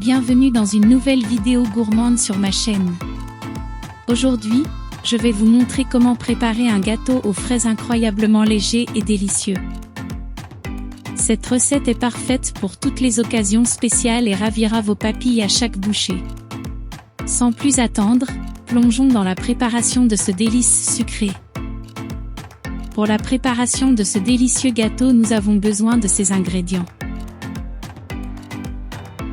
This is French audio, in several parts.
Bienvenue dans une nouvelle vidéo gourmande sur ma chaîne. Aujourd'hui, je vais vous montrer comment préparer un gâteau aux fraises incroyablement léger et délicieux. Cette recette est parfaite pour toutes les occasions spéciales et ravira vos papilles à chaque bouchée. Sans plus attendre, plongeons dans la préparation de ce délice sucré. Pour la préparation de ce délicieux gâteau, nous avons besoin de ces ingrédients.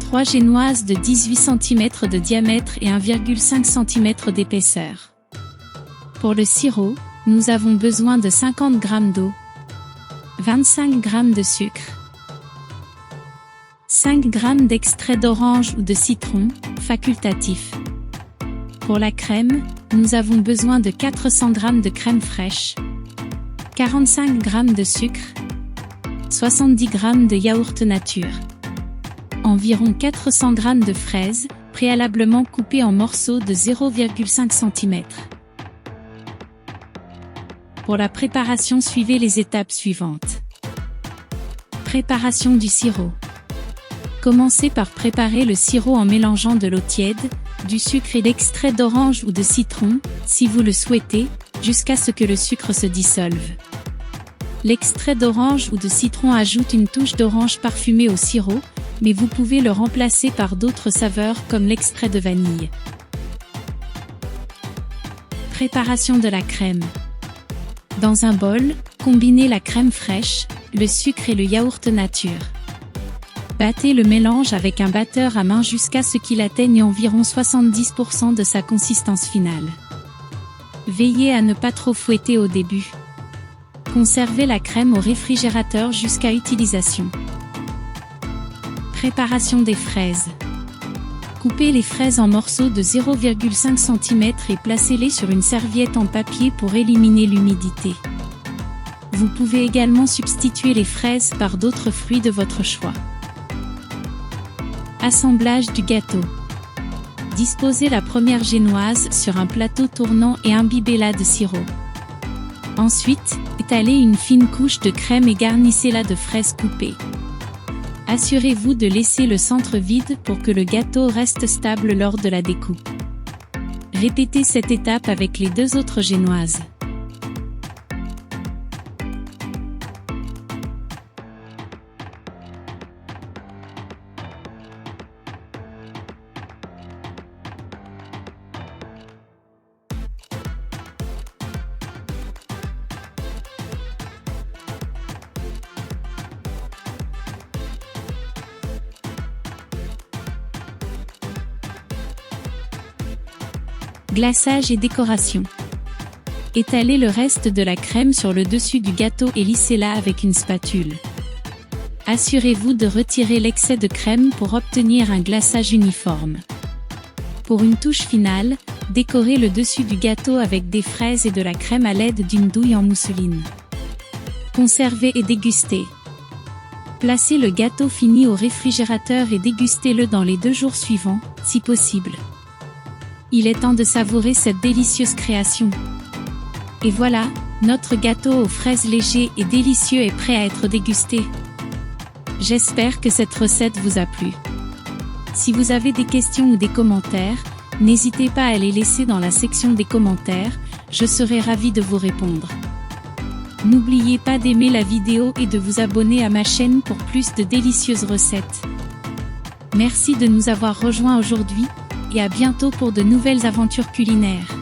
3 génoises de 18 cm de diamètre et 1,5 cm d'épaisseur. Pour le sirop, nous avons besoin de 50 g d'eau, 25 g de sucre, 5 g d'extrait d'orange ou de citron, facultatif. Pour la crème, nous avons besoin de 400 g de crème fraîche, 45 g de sucre, 70 g de yaourt nature, environ 400 g de fraises, préalablement coupées en morceaux de 0,5 cm. Pour la préparation, suivez les étapes suivantes. Préparation du sirop. Commencez par préparer le sirop en mélangeant de l'eau tiède, du sucre et d'extrait d'orange ou de citron, si vous le souhaitez, jusqu'à ce que le sucre se dissolve. L'extrait d'orange ou de citron ajoute une touche d'orange parfumée au sirop, mais vous pouvez le remplacer par d'autres saveurs comme l'extrait de vanille. Préparation de la crème. Dans un bol, combinez la crème fraîche, le sucre et le yaourt nature. Battez le mélange avec un batteur à main jusqu'à ce qu'il atteigne environ 70% de sa consistance finale. Veillez à ne pas trop fouetter au début. Conservez la crème au réfrigérateur jusqu'à utilisation. Préparation des fraises. Coupez les fraises en morceaux de 0,5 cm et placez-les sur une serviette en papier pour éliminer l'humidité. Vous pouvez également substituer les fraises par d'autres fruits de votre choix. Assemblage du gâteau. Disposez la première génoise sur un plateau tournant et imbibez-la de sirop. Ensuite, étalez une fine couche de crème et garnissez-la de fraises coupées. Assurez-vous de laisser le centre vide pour que le gâteau reste stable lors de la découpe. Répétez cette étape avec les 2 autres génoises. Glaçage et décoration. Étalez le reste de la crème sur le dessus du gâteau et lissez-la avec une spatule. Assurez-vous de retirer l'excès de crème pour obtenir un glaçage uniforme. Pour une touche finale, décorez le dessus du gâteau avec des fraises et de la crème à l'aide d'une douille en mousseline. Conservez et dégustez. Placez le gâteau fini au réfrigérateur et dégustez-le dans les 2 jours suivants, si possible. Il est temps de savourer cette délicieuse création. Et voilà, notre gâteau aux fraises léger et délicieux est prêt à être dégusté. J'espère que cette recette vous a plu. Si vous avez des questions ou des commentaires, n'hésitez pas à les laisser dans la section des commentaires, je serai ravie de vous répondre. N'oubliez pas d'aimer la vidéo et de vous abonner à ma chaîne pour plus de délicieuses recettes. Merci de nous avoir rejoints aujourd'hui, et à bientôt pour de nouvelles aventures culinaires.